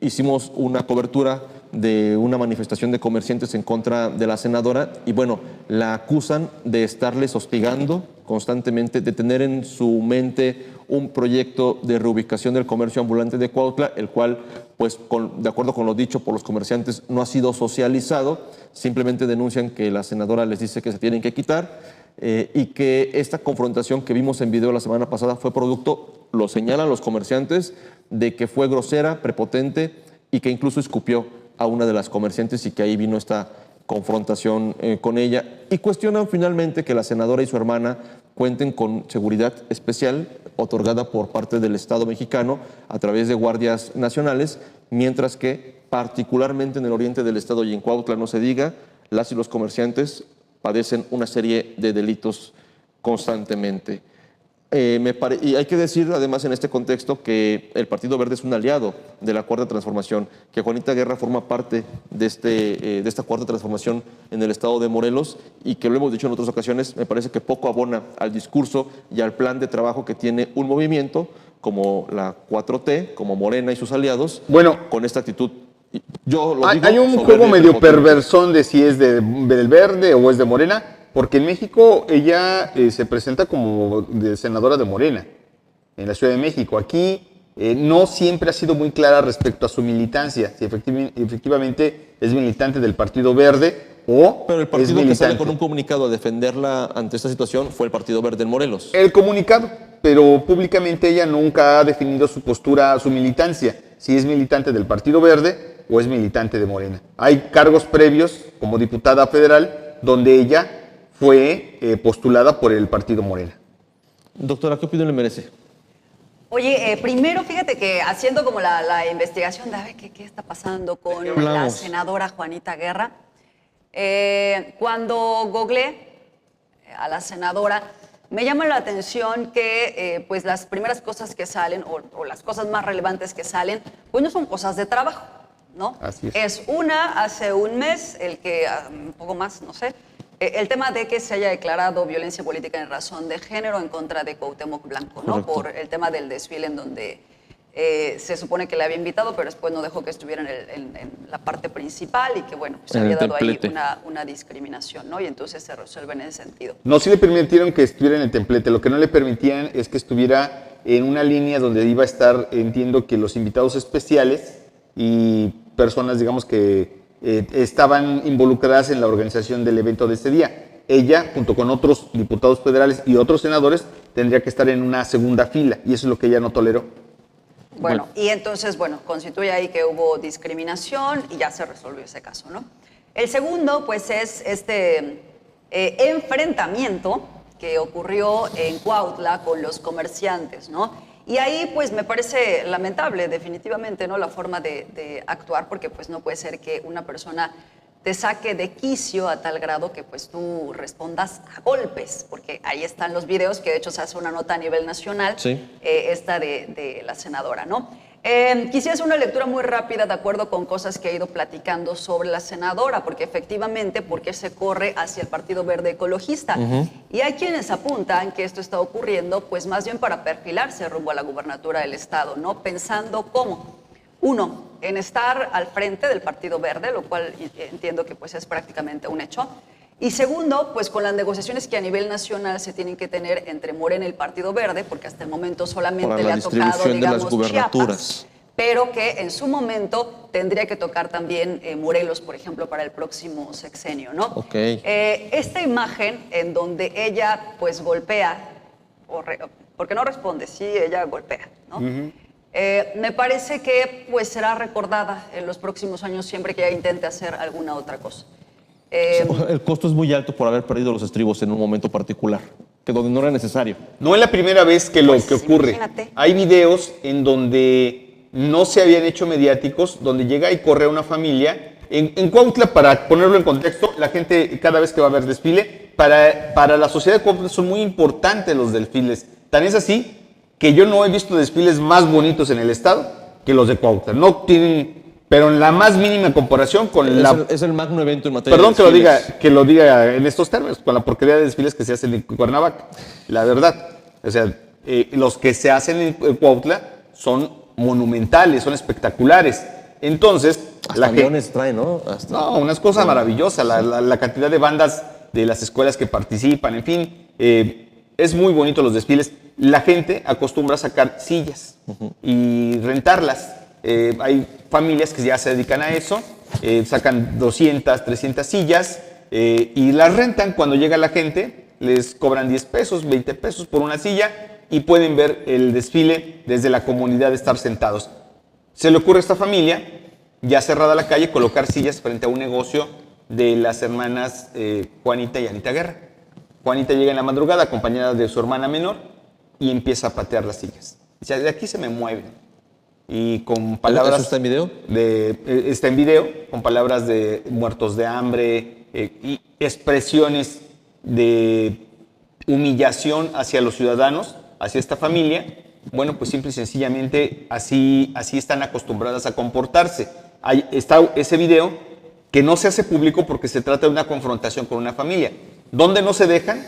Speaker 2: Hicimos una cobertura de una manifestación de comerciantes en contra de la senadora y bueno, la acusan de estarles hostigando constantemente, de tener en su mente un proyecto de reubicación del comercio ambulante de Cuautla, el cual, pues, de acuerdo con lo dicho por los comerciantes, no ha sido socializado. Simplemente denuncian que la senadora les dice que se tienen que quitar. y que esta confrontación que vimos en video la semana pasada fue producto, lo señalan los comerciantes, de que fue grosera, prepotente y que incluso escupió a una de las comerciantes y que ahí vino esta confrontación con ella. Y cuestionan finalmente que la senadora y su hermana cuenten con seguridad especial otorgada por parte del Estado mexicano a través de guardias nacionales, mientras que particularmente en el oriente del estado y en Cuautla, no se diga, las y los comerciantes padecen una serie de delitos constantemente. Y hay que decir además en este contexto que el Partido Verde es un aliado de la Cuarta Transformación, que Juanita Guerra forma parte de esta Cuarta Transformación en el estado de Morelos y que lo hemos dicho en otras ocasiones, me parece que poco abona al discurso y al plan de trabajo que tiene un movimiento como la 4T, como Morena y sus aliados, con esta actitud. Yo lo digo,
Speaker 1: hay un juego medio perversón de si es del Verde o es de Morena, porque en México ella se presenta como senadora de Morena, en la Ciudad de México. Aquí no siempre ha sido muy clara respecto a su militancia, si efectivamente es militante del Partido Verde o
Speaker 2: Pero el
Speaker 1: es
Speaker 2: partido que
Speaker 1: militante.
Speaker 2: sale con un comunicado a defenderla ante esta situación fue el Partido Verde en Morelos.
Speaker 1: El comunicado, pero públicamente ella nunca ha definido su postura, su militancia, si es militante del Partido Verde o es militante de Morena. Hay cargos previos como diputada federal donde ella fue postulada por el Partido Morena.
Speaker 2: Doctora, ¿qué opinión le merece?
Speaker 3: Oye, primero fíjate que haciendo como la investigación de a ver qué está pasando con la senadora Juanita Guerra, cuando googleé a la senadora, me llama la atención que pues las primeras cosas que salen o las cosas más relevantes que salen, pues no son cosas de trabajo, ¿no?
Speaker 1: Así es.
Speaker 3: Es una, hace un mes, un poco más, no sé, el tema de que se haya declarado violencia política en razón de género en contra de Cuauhtémoc Blanco, ¿no?
Speaker 2: Correcto.
Speaker 3: Por el tema del desfile en donde se supone que le había invitado, pero después no dejó que estuviera en la parte principal y que, bueno, pues
Speaker 2: En el
Speaker 3: había dado ahí
Speaker 2: templete.
Speaker 3: una discriminación, ¿no? Y entonces se resuelve en ese sentido.
Speaker 1: No, sí le permitieron que estuviera en el templete, lo que no le permitían es que estuviera en una línea donde iba a estar, entiendo que los invitados especiales y personas, digamos, que estaban involucradas en la organización del evento de este día. Ella, junto con otros diputados federales y otros senadores, tendría que estar en una segunda fila, y eso es lo que ella no toleró.
Speaker 3: Bueno, y entonces, bueno, constituye ahí que hubo discriminación y ya se resolvió ese caso, ¿no? El segundo, pues, es este enfrentamiento que ocurrió en Cuautla con los comerciantes, ¿no? Y ahí, pues, me parece lamentable, definitivamente, ¿no? La forma de actuar, porque, pues, no puede ser que una persona te saque de quicio a tal grado que, pues, tú respondas a golpes, porque ahí están los videos, que de hecho se hace una nota a nivel nacional,
Speaker 2: Sí.
Speaker 3: Esta de la senadora, ¿no? Quisiera hacer una lectura muy rápida de acuerdo con cosas que he ido platicando sobre la senadora, porque efectivamente, ¿por qué se corre hacia el Partido Verde Ecologista? Y hay quienes apuntan que esto está ocurriendo, pues más bien para perfilarse rumbo a la gubernatura del Estado, ¿no? Pensando cómo, uno, en estar al frente del Partido Verde, lo cual entiendo que pues es prácticamente un hecho. Y segundo, pues con las negociaciones que a nivel nacional se tienen que tener entre Morena y el Partido Verde, porque hasta el momento solamente
Speaker 2: Para
Speaker 3: le
Speaker 2: la
Speaker 3: ha tocado,
Speaker 2: distribución de las
Speaker 3: digamos,
Speaker 2: gubernaturas.
Speaker 3: Chiapas, pero que en su momento tendría que tocar también Morelos, por ejemplo, para el próximo sexenio, ¿no?
Speaker 2: Ok.
Speaker 3: Esta imagen en donde ella pues golpea, porque no responde, sí, ella golpea, ¿no? Me parece que pues será recordada en los próximos años siempre que ella intente hacer alguna otra cosa.
Speaker 2: El costo es muy alto por haber perdido los estribos en un momento particular, que donde no era necesario.
Speaker 1: No es la primera vez que
Speaker 3: Pues,
Speaker 1: lo que ocurre.
Speaker 3: imagínate.
Speaker 1: Hay videos en donde no se habían hecho mediáticos, donde llega y corre una familia. En Cuautla, para ponerlo en contexto, la gente cada vez que va a haber desfile, para la sociedad de Cuautla son muy importantes los desfiles. Tan es así que yo no he visto desfiles más bonitos en el estado que los de Cuautla. No tienen, pero en la más mínima comparación con la...
Speaker 2: Es el magno evento en materia
Speaker 1: Perdón
Speaker 2: de desfiles.
Speaker 1: que lo diga en estos términos, con la porquería de desfiles que se hacen en Cuernavaca. La verdad, o sea, los que se hacen en Cuautla son monumentales, son espectaculares. Entonces,
Speaker 2: Hasta aviones trae, ¿no?
Speaker 1: no, unas cosas maravillosas, la cantidad de bandas de las escuelas que participan, en fin, es muy bonito los desfiles. La gente acostumbra a sacar sillas y rentarlas. Hay familias que ya se dedican a eso, sacan 200, 300 sillas y las rentan cuando llega la gente les cobran 10 pesos, 20 pesos por una silla y pueden ver el desfile desde la comodidad de estar sentados. Se le ocurre a esta familia, ya cerrada la calle, colocar sillas frente a un negocio de las hermanas Juanita y Anita Guerra. Juanita llega en la madrugada acompañada de su hermana menor y empieza a patear las sillas. Dice, de aquí se me mueven. Y con palabras...
Speaker 2: ¿Eso está en video?
Speaker 1: Está en video, con palabras de muertos de hambre y expresiones de humillación hacia los ciudadanos, hacia esta familia. Bueno, pues simple y sencillamente así están acostumbradas a comportarse. Ahí está ese video que no se hace público porque se trata de una confrontación con una familia. ¿Dónde no se dejan?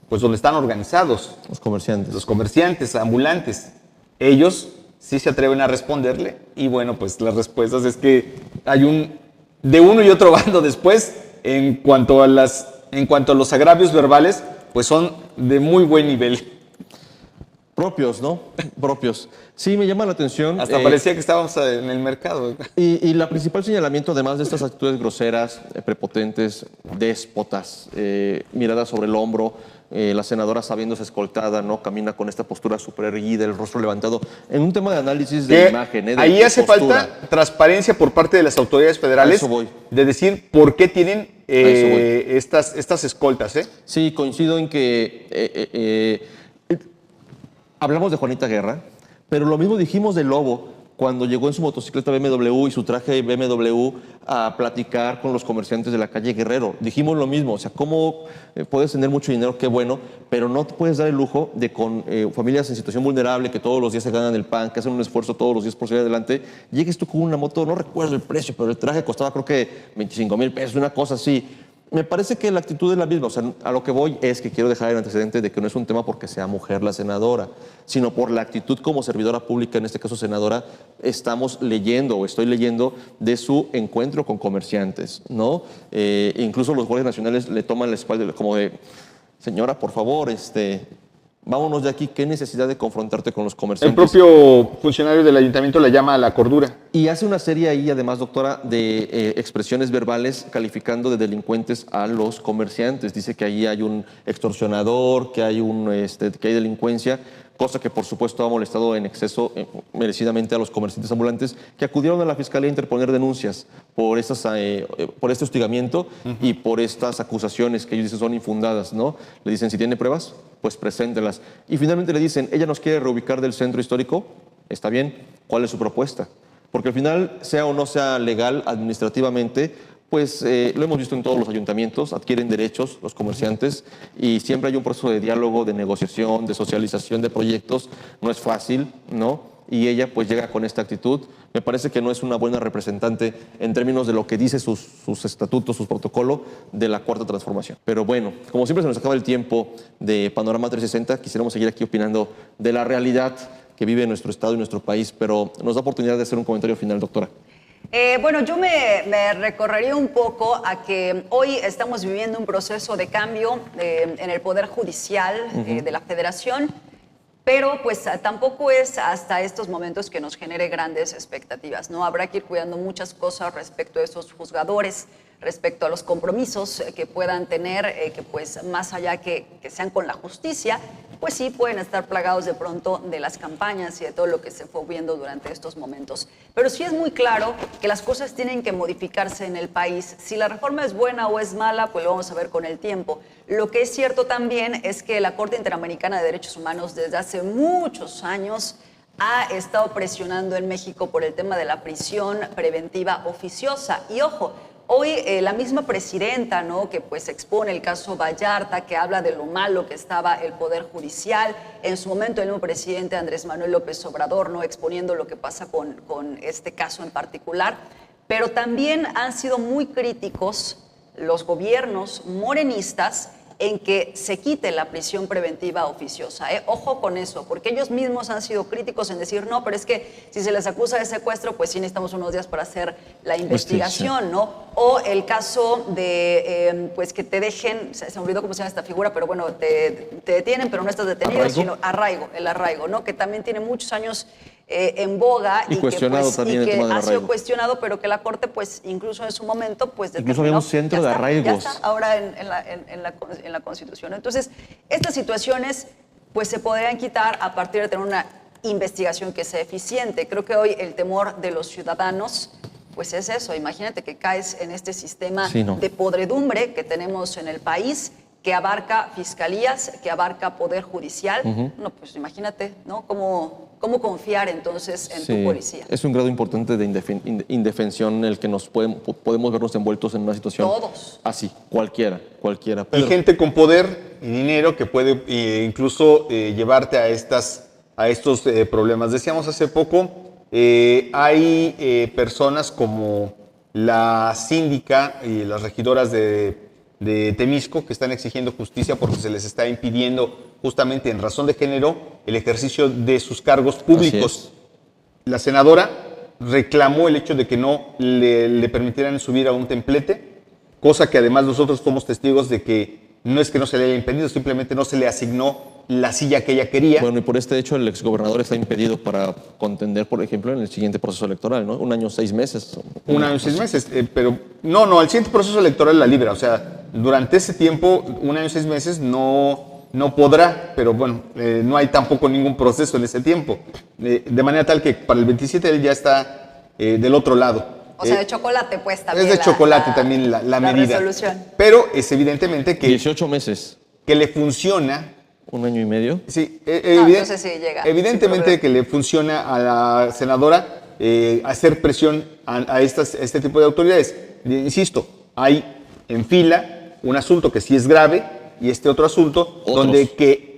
Speaker 1: Pues donde están organizados.
Speaker 2: Los comerciantes.
Speaker 1: Los comerciantes, ambulantes. Ellos sí se atreven a responderle y bueno, pues las respuestas es que hay de uno y otro bando después en cuanto a los agravios verbales, pues son de muy buen nivel.
Speaker 2: Propios, ¿no? Propios. Sí, me llama la atención.
Speaker 1: Hasta parecía que estábamos en el mercado.
Speaker 2: Y la principal señalamiento, además de estas actitudes groseras, prepotentes, déspotas, miradas sobre el hombro, la senadora sabiéndose escoltada, ¿no? Camina con esta postura súper erguida, el rostro levantado, en un tema de análisis de imagen. De
Speaker 1: ahí hace
Speaker 2: postura.
Speaker 1: falta transparencia por parte de las autoridades federales
Speaker 2: A eso voy.
Speaker 1: de decir por qué tienen estas escoltas.
Speaker 2: Sí, coincido en que hablamos de Juanita Guerra, pero lo mismo dijimos de Lobo cuando llegó en su motocicleta BMW y su traje BMW a platicar con los comerciantes de la calle Guerrero. Dijimos lo mismo, o sea, cómo puedes tener mucho dinero, qué bueno, pero no te puedes dar el lujo de con familias en situación vulnerable que todos los días se ganan el pan, que hacen un esfuerzo todos los días por salir adelante, llegues tú con una moto, no recuerdo el precio, pero el traje costaba creo que 25,000 pesos, una cosa así. Me parece que la actitud es la misma, o sea, a lo que voy es que quiero dejar el antecedente de que no es un tema porque sea mujer la senadora, sino por la actitud como servidora pública, en este caso senadora, estamos leyendo o estoy leyendo de su encuentro con comerciantes, ¿no? Incluso los guardias nacionales le toman la espalda como de, señora, por favor, vámonos de aquí, ¿qué necesidad de confrontarte con los comerciantes?
Speaker 1: El propio funcionario del ayuntamiento la llama a la cordura.
Speaker 2: Y hace una serie ahí, además, doctora, de expresiones verbales calificando de delincuentes a los comerciantes. Dice que ahí hay un extorsionador, que hay que hay delincuencia, cosa que por supuesto ha molestado en exceso merecidamente a los comerciantes ambulantes que acudieron a la Fiscalía a interponer denuncias por este hostigamiento y por estas acusaciones que ellos dicen son infundadas, ¿no? Le dicen, si tiene pruebas, pues preséntelas. Y finalmente le dicen, ella nos quiere reubicar del centro histórico, está bien, ¿cuál es su propuesta? Porque al final, sea o no sea legal administrativamente, pues lo hemos visto en todos los ayuntamientos, adquieren derechos los comerciantes y siempre hay un proceso de diálogo, de negociación, de socialización de proyectos. No es fácil, ¿no? Y ella pues llega con esta actitud. Me parece que no es una buena representante en términos de lo que dice sus estatutos, sus protocolos de la Cuarta Transformación. Pero bueno, como siempre se nos acaba el tiempo de Panorama 360, quisiéramos seguir aquí opinando de la realidad que vive nuestro estado y nuestro país, pero nos da oportunidad de hacer un comentario final, doctora.
Speaker 3: Bueno, yo me recorrería un poco a que hoy estamos viviendo un proceso de cambio en el Poder Judicial de la Federación, pero pues tampoco es hasta estos momentos que nos genere grandes expectativas, ¿no? Habrá que ir cuidando muchas cosas respecto a esos juzgadores, respecto a los compromisos que puedan tener, que pues más allá que sean con la justicia, pues sí pueden estar plagados de pronto de las campañas y de todo lo que se fue viendo durante estos momentos. Pero sí es muy claro que las cosas tienen que modificarse en el país. Si la reforma es buena o es mala, pues lo vamos a ver con el tiempo. Lo que es cierto también es que la Corte Interamericana de Derechos Humanos desde hace muchos años ha estado presionando en México por el tema de la prisión preventiva oficiosa. Y ojo, hoy la misma presidenta, ¿no?, que pues expone el caso Vallarta, que habla de lo malo que estaba el Poder Judicial, en su momento el nuevo presidente Andrés Manuel López Obrador, ¿no?, exponiendo lo que pasa con este caso en particular, pero también han sido muy críticos los gobiernos morenistas en que se quite la prisión preventiva oficiosa. Ojo con eso, porque ellos mismos han sido críticos en decir, no, pero es que si se les acusa de secuestro, pues sí necesitamos unos días para hacer la investigación, ¿no? O el caso de, pues que te dejen, se me olvidó cómo se llama esta figura, pero bueno, te detienen, pero no estás detenido, sino el arraigo, ¿no? Que también tiene muchos años en boga
Speaker 2: Y cuestionado también el tema del
Speaker 3: ha sido
Speaker 2: arraigo.
Speaker 3: cuestionado, pero que la Corte, pues, incluso en su momento, pues,
Speaker 2: Incluso había un centro de
Speaker 3: ya
Speaker 2: arraigos.
Speaker 3: está, ahora en la Constitución. Entonces, estas situaciones, pues, se podrían quitar a partir de tener una investigación que sea eficiente. Creo que hoy el temor de los ciudadanos, pues, es eso. Imagínate que caes en este sistema
Speaker 2: Sí, no.
Speaker 3: de podredumbre que tenemos en el país, que abarca fiscalías, que abarca poder judicial. No, pues imagínate, ¿no? ¿Cómo confiar entonces en tu policía?
Speaker 2: Es un grado importante de indefensión en el que nos podemos vernos envueltos en una situación
Speaker 3: Todos.
Speaker 2: así, cualquiera.
Speaker 1: Y
Speaker 2: Pedro,
Speaker 1: gente con poder y dinero que puede incluso llevarte a estos problemas. Decíamos hace poco, hay personas como la síndica y las regidoras de Temisco que están exigiendo justicia porque se les está impidiendo justamente en razón de género el ejercicio de sus cargos públicos. La senadora reclamó el hecho de que no le permitieran subir a un templete, cosa que además nosotros somos testigos de que no es que no se le haya impedido, simplemente no se le asignó la silla que ella quería.
Speaker 2: bueno, y por este hecho el exgobernador está impedido para contender, por ejemplo, en el siguiente proceso electoral, ¿no? 1 año 6 meses.
Speaker 1: Un año y 6 meses, pero no, el siguiente proceso electoral la libra, o sea, durante ese tiempo, 1 año y 6 meses, no podrá, pero bueno, no hay tampoco ningún proceso en ese tiempo, de manera tal que para el 27 él ya está del otro lado.
Speaker 3: O sea, de chocolate, pues, también.
Speaker 1: Es de chocolate también la medida.
Speaker 3: resolución.
Speaker 1: Pero es evidentemente que
Speaker 2: 18 meses,
Speaker 1: le funciona.
Speaker 2: 1 año y medio.
Speaker 1: Sí,
Speaker 3: entonces sí llega, sin
Speaker 1: evidentemente
Speaker 3: problema.
Speaker 1: que le funciona a la senadora hacer presión a este tipo de autoridades. Insisto, hay en fila un asunto que sí es grave y este otro asunto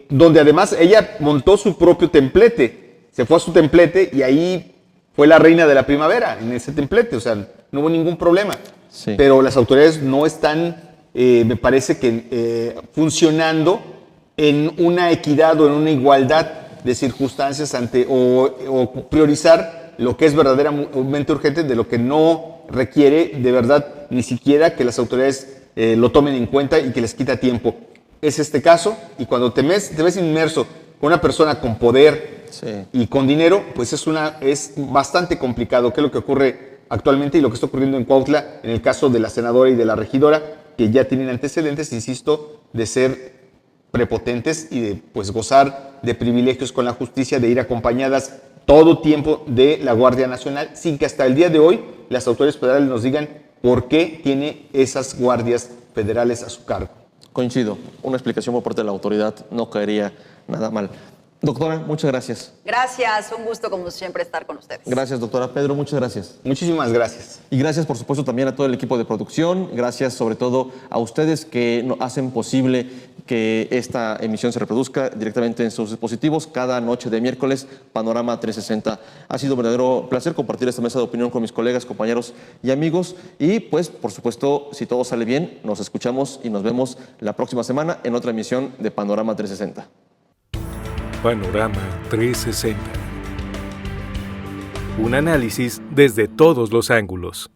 Speaker 1: donde además ella montó su propio templete, se fue a su templete y ahí fue la reina de la primavera en ese templete, o sea, no hubo ningún problema.
Speaker 2: Sí.
Speaker 1: Pero las autoridades no están, me parece que funcionando en una equidad o en una igualdad de circunstancias o priorizar lo que es verdaderamente urgente de lo que no requiere de verdad ni siquiera que las autoridades lo tomen en cuenta y que les quita tiempo. Es este caso, y cuando te ves inmerso con una persona con poder y con dinero, pues es bastante complicado. ¿Qué es lo que ocurre actualmente y lo que está ocurriendo en Cuautla en el caso de la senadora y de la regidora, que ya tienen antecedentes, insisto, de ser prepotentes y de pues gozar de privilegios con la justicia, de ir acompañadas todo tiempo de la Guardia Nacional, sin que hasta el día de hoy las autoridades federales nos digan por qué tiene esas guardias federales a su cargo.
Speaker 2: Coincido, una explicación por parte de la autoridad no caería nada mal. Doctora, muchas gracias.
Speaker 3: Gracias, un gusto como siempre estar con ustedes.
Speaker 2: Gracias, doctora. Pedro, muchas gracias.
Speaker 1: Muchísimas gracias.
Speaker 2: Y gracias, por supuesto, también a todo el equipo de producción. Gracias, sobre todo, a ustedes que hacen posible que esta emisión se reproduzca directamente en sus dispositivos cada noche de miércoles, Panorama 360. Ha sido un verdadero placer compartir esta mesa de opinión con mis colegas, compañeros y amigos. Y, pues, por supuesto, si todo sale bien, nos escuchamos y nos vemos la próxima semana en otra emisión de Panorama 360.
Speaker 4: Panorama 360. Un análisis desde todos los ángulos.